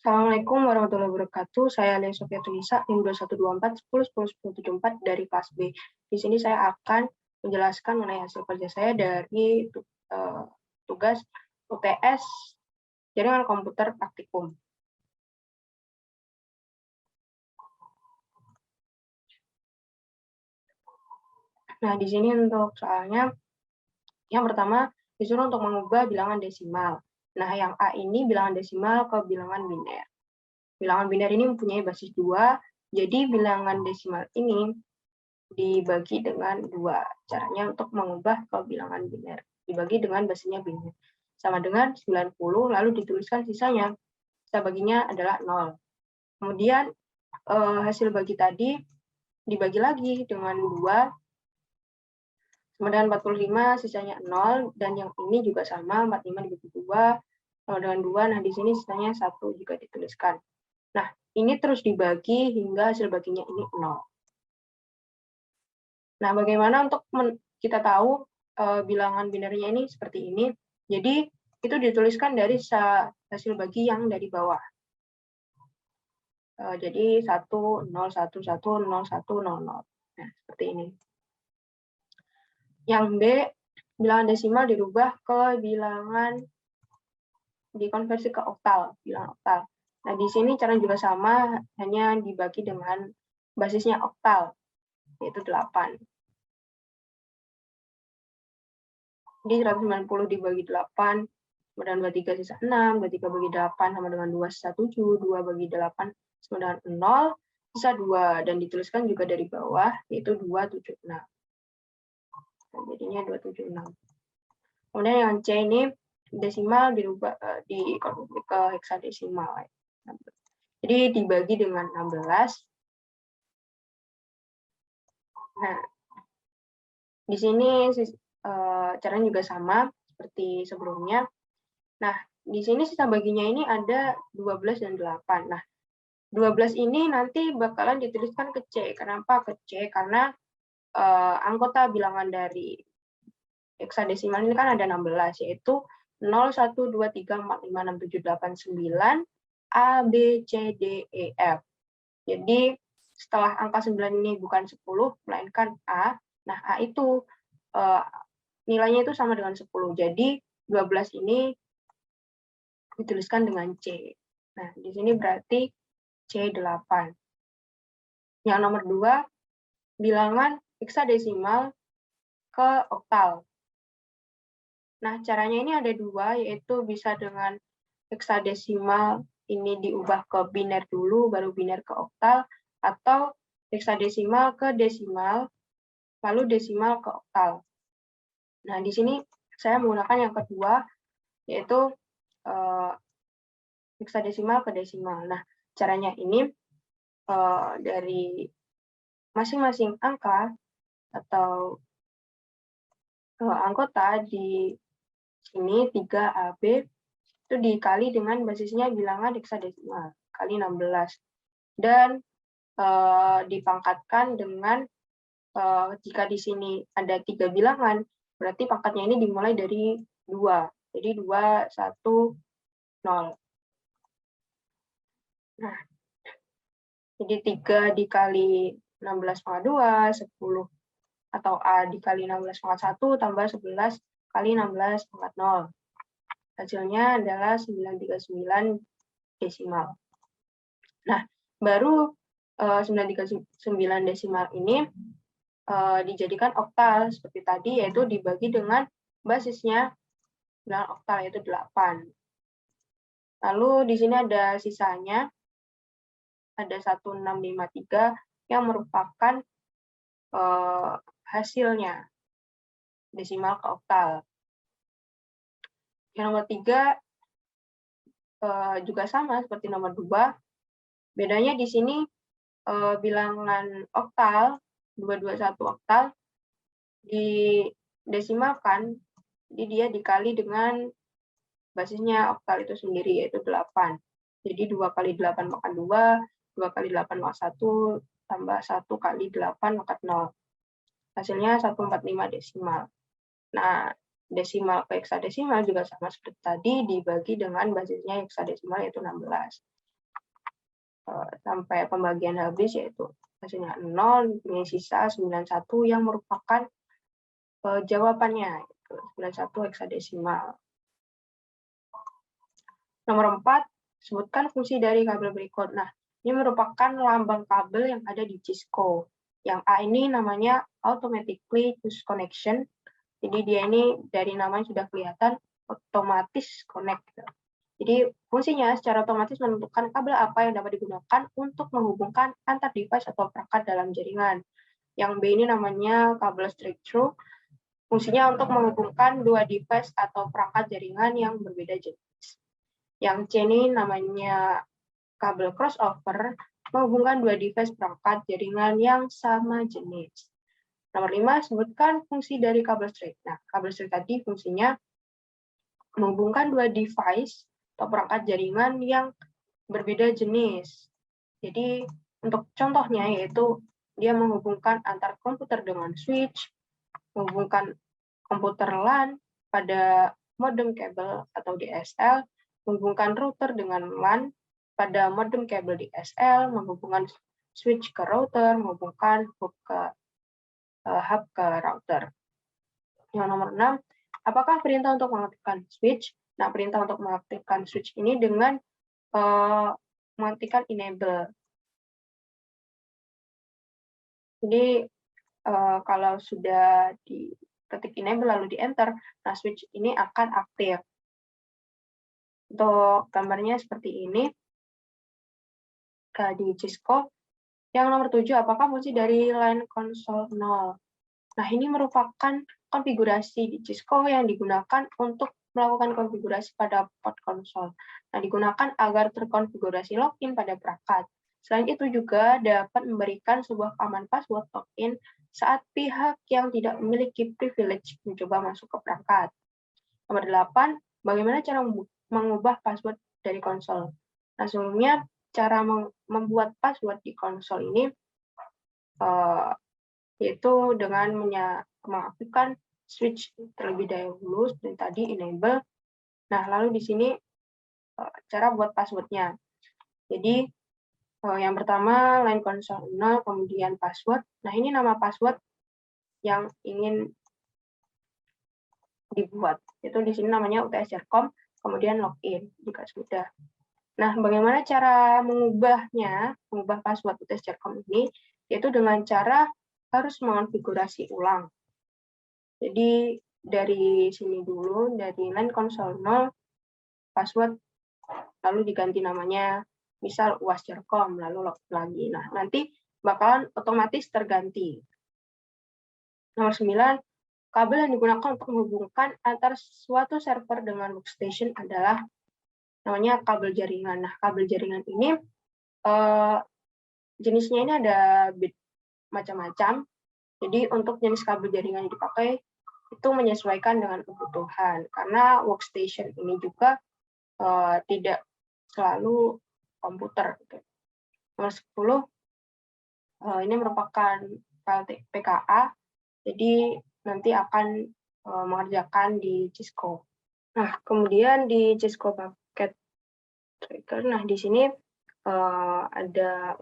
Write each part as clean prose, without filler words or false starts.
Assalamualaikum warahmatullahi wabarakatuh. Saya Lia Sofia Tunisa, NIM 2124 10 10 1074 dari kelas B. Di sini saya akan menjelaskan mengenai hasil kerja saya dari tugas UTS Jaringan Komputer Praktikum. Nah, di sini untuk soalnya, yang pertama disuruh untuk mengubah bilangan desimal. Nah, yang A ini bilangan desimal ke bilangan biner. Bilangan biner ini mempunyai basis 2, jadi bilangan desimal ini dibagi dengan 2. Caranya untuk mengubah ke bilangan biner. Dibagi dengan basisnya biner. Sama dengan 90, lalu dituliskan sisanya. Sisa baginya adalah 0. Kemudian hasil bagi tadi dibagi lagi dengan 2, sama dengan 45, sisanya 0, dan yang ini juga sama, 45 dibagi 2, sama dengan 2, nah di sini sisanya 1 juga dituliskan. Nah, ini terus dibagi hingga hasil baginya ini 0. Nah, bagaimana untuk kita tahu bilangan binernya ini seperti ini? Jadi, itu dituliskan dari hasil bagi yang dari bawah. Jadi, 1, 0, 1, 1, 0, 1, 0, 0. Nah, seperti ini. Yang B, bilangan desimal dirubah ke bilangan, dikonversi ke oktal, bilangan oktal. Nah, di sini cara juga sama, hanya dibagi dengan basisnya oktal, yaitu 8. Di 190 dibagi 8, kemudian 23 sisa 6, 23 bagi 8 sama dengan 2 sisa 7, 2 bagi 8 sama dengan 0, sisa 2, dan dituliskan juga dari bawah, yaitu 276. Nah, jadinya 276. Kemudian yang C ini desimal dirubah dikonversi ke heksadesimal. Jadi dibagi dengan 16. Nah, di sini caranya juga sama seperti sebelumnya. Nah, di sini sisa baginya ini ada 12 dan 8. Nah, 12 ini nanti bakalan dituliskan ke C. Kenapa ke C? Karena anggota bilangan dari heksadesimal ini kan ada 16, yaitu 0, 1, 2, 3, 4, 5, 6, 7, 8, 9, A, B, C, D, E, F. Jadi, setelah angka 9 ini bukan 10, melainkan A. Nah, A itu nilainya itu sama dengan 10. Jadi, 12 ini dituliskan dengan C. Nah, di sini berarti C8. Yang nomor 2, bilangan heksadesimal ke oktal. Nah, caranya ini ada 2, yaitu bisa dengan heksadesimal ini diubah ke biner dulu, baru biner ke oktal, atau heksadesimal ke desimal, lalu desimal ke oktal. Nah, di sini saya menggunakan yang kedua, yaitu heksadesimal ke desimal. Nah, caranya ini dari masing-masing angka atau anggota di sini 3AB itu dikali dengan basisnya bilangan heksadesimal kali 16 dan dipangkatkan dengan jika di sini ada 3 bilangan berarti pangkatnya ini dimulai dari 2. Jadi 2 1 0. Nah, jadi 3 dikali 16,2 10 atau A dikali 16,1 tambah 11 kali 16,0. Hasilnya adalah 939 desimal. Nah, baru 939 desimal ini dijadikan oktal seperti tadi, yaitu dibagi dengan basisnya bilangan oktal, yaitu 8. Lalu di sini ada sisanya, ada 1653 yang merupakan hasilnya desimal ke oktal. Yang nomor 3 juga sama seperti nomor 2. Bedanya di sini bilangan oktal 221 oktal didesimalkan, jadi dia dikali dengan basisnya oktal itu sendiri, yaitu 8. Jadi 2 kali 8 maka 2, 2 kali 8 maka 1, tambah 1 kali 8 maka 0. Hasilnya 145 desimal. Nah, desimal ke heksadesimal juga sama seperti tadi, dibagi dengan basisnya heksadesimal yaitu 16. sampai pembagian habis, yaitu hasilnya 0, ini sisa 91 yang merupakan jawabannya, 91 heksadesimal. Nomor 4, sebutkan fungsi dari kabel berikut. Nah, ini merupakan lambang kabel yang ada di Cisco. Yang A ini namanya automatically choose connection. Jadi dia ini dari namanya sudah kelihatan otomatis connect. Jadi fungsinya secara otomatis menentukan kabel apa yang dapat digunakan untuk menghubungkan antar device atau perangkat dalam jaringan. Yang B ini namanya kabel straight through. Fungsinya untuk menghubungkan dua device atau perangkat jaringan yang berbeda jenis. Yang C ini namanya kabel crossover, menghubungkan dua device perangkat jaringan yang sama jenis. Nomor 5, sebutkan fungsi dari kabel straight. Nah, kabel straight tadi fungsinya menghubungkan dua device atau perangkat jaringan yang berbeda jenis. Jadi, untuk contohnya yaitu dia menghubungkan antar komputer dengan switch, menghubungkan komputer LAN pada modem kabel atau DSL, menghubungkan router dengan LAN pada modem kabel DSL, menghubungkan switch ke router, menghubungkan hub ke router. Yang nomor 6, apakah perintah untuk mengaktifkan switch? Nah, perintah untuk mengaktifkan switch ini dengan mengaktifkan enable. Jadi, kalau sudah diketik enable lalu di enter, nah switch ini akan aktif. Untuk gambarnya seperti ini di Cisco. Yang nomor 7, apakah fungsi dari line console 0? Nah, ini merupakan konfigurasi di Cisco yang digunakan untuk melakukan konfigurasi pada port konsol. Nah, digunakan agar terkonfigurasi login pada perangkat. Selain itu juga dapat memberikan sebuah keamanan password login saat pihak yang tidak memiliki privilege mencoba masuk ke perangkat. Nomor 8, bagaimana cara mengubah password dari konsol? Nah, sebelumnya cara membuat password di konsol ini yaitu dengan mengaktifkan switch terlebih dahulu seperti tadi enable. Nah, lalu di sini cara buat passwordnya. Jadi yang pertama line console 0, kemudian password. Nah, ini nama password yang ingin dibuat. Itu di sini namanya UTS-com, kemudian login jika sudah. Nah, bagaimana cara mengubah password UTS-com ini? Yaitu dengan cara harus mengonfigurasi ulang. Jadi dari sini dulu, dari line console 0, password, lalu diganti namanya, misal uas.com, lalu login lagi. Nah, nanti bakalan otomatis terganti. Nomor 9, kabel yang digunakan untuk menghubungkan antar suatu server dengan workstation adalah namanya kabel jaringan. Nah, kabel jaringan ini jenisnya ini ada macam-macam. Jadi untuk jenis kabel jaringan yang dipakai itu menyesuaikan dengan kebutuhan. Karena workstation ini juga tidak selalu komputer. Nomor 10, ini merupakan file PKA, jadi nanti akan mengerjakan di Cisco. Nah, kemudian di Cisco Packet Tracker, nah di sini ada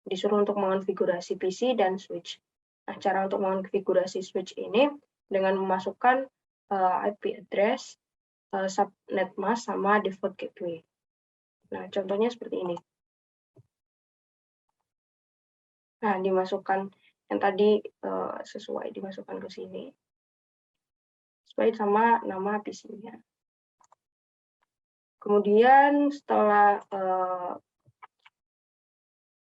disuruh untuk mengonfigurasi PC dan switch. Nah, cara untuk mengonfigurasi switch ini dengan memasukkan IP address, subnet mask, sama default gateway. Nah, contohnya seperti ini. Nah, dimasukkan yang tadi sesuai, dimasukkan ke sini. Sesuai sama nama PC-nya. Kemudian setelah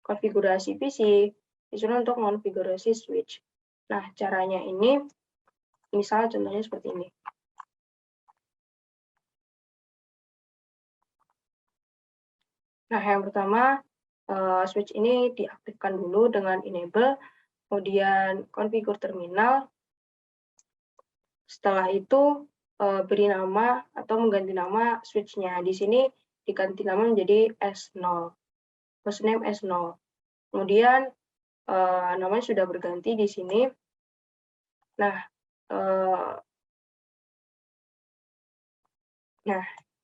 konfigurasi PC, disuruh untuk mengonfigurasi switch. Nah, caranya ini, misalnya contohnya seperti ini. Nah, yang pertama, switch ini diaktifkan dulu dengan enable, kemudian configure terminal. Setelah itu, beri nama atau mengganti nama switch-nya. Di sini diganti nama menjadi S0. Hostname S0. Kemudian, namanya sudah berganti di sini. Nah,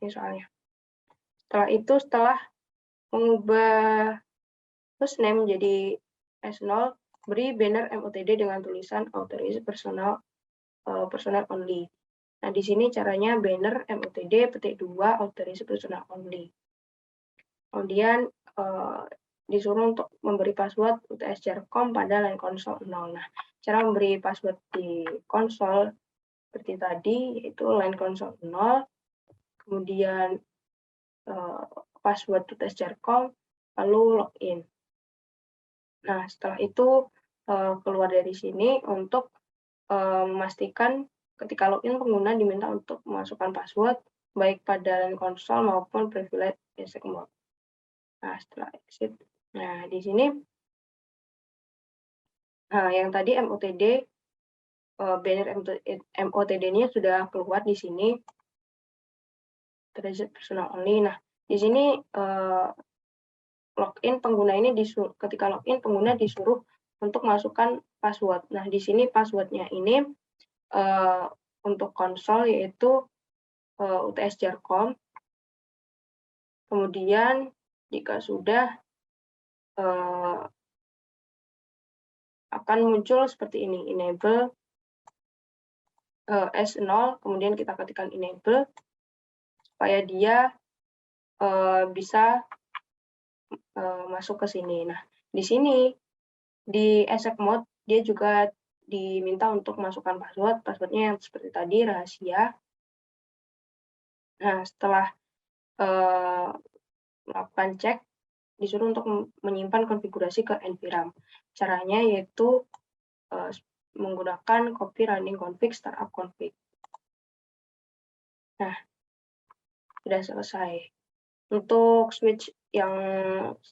ini soalnya. Setelah itu, setelah mengubah hostname menjadi S0, beri banner MOTD dengan tulisan authorized personal only. Nah, di sini caranya banner MOTD petik 2 authorized personal only. Kemudian disuruh untuk memberi password UTS Jarcom pada line konsol 0. Nah, cara memberi password di konsol seperti tadi, yaitu line konsol 0, kemudian password UTS Jarcom, lalu login. Nah, setelah itu keluar dari sini untuk memastikan ketika login pengguna diminta untuk memasukkan password baik pada line konsol maupun privilege basic mode. Nah, setelah exit, nah di sini yang tadi MOTD banner MOTD-nya sudah keluar di sini, authorized personal only. Nah, di sini login pengguna ini ketika login pengguna disuruh untuk masukkan password. Nah, di sini passwordnya ini untuk konsol yaitu UTS Jarcom. Kemudian jika sudah akan muncul seperti ini, enable S0, kemudian kita ketikkan enable supaya dia bisa masuk ke sini. Nah, di sini di ESC mode dia juga diminta untuk masukkan password, passwordnya yang seperti tadi rahasia. Nah, setelah melakukan cek, disuruh untuk menyimpan konfigurasi ke NVRAM. Caranya yaitu menggunakan copy running config startup config. Nah, sudah selesai. Untuk switch yang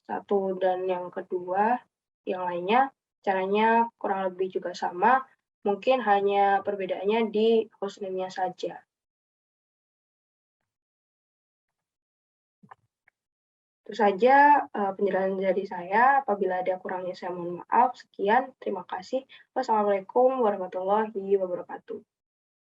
satu dan yang kedua, yang lainnya, caranya kurang lebih juga sama, mungkin hanya perbedaannya di hostname-nya saja. Itu saja penjelasan dari saya. Apabila ada kurangnya saya mohon maaf. Sekian, terima kasih. Wassalamualaikum warahmatullahi wabarakatuh.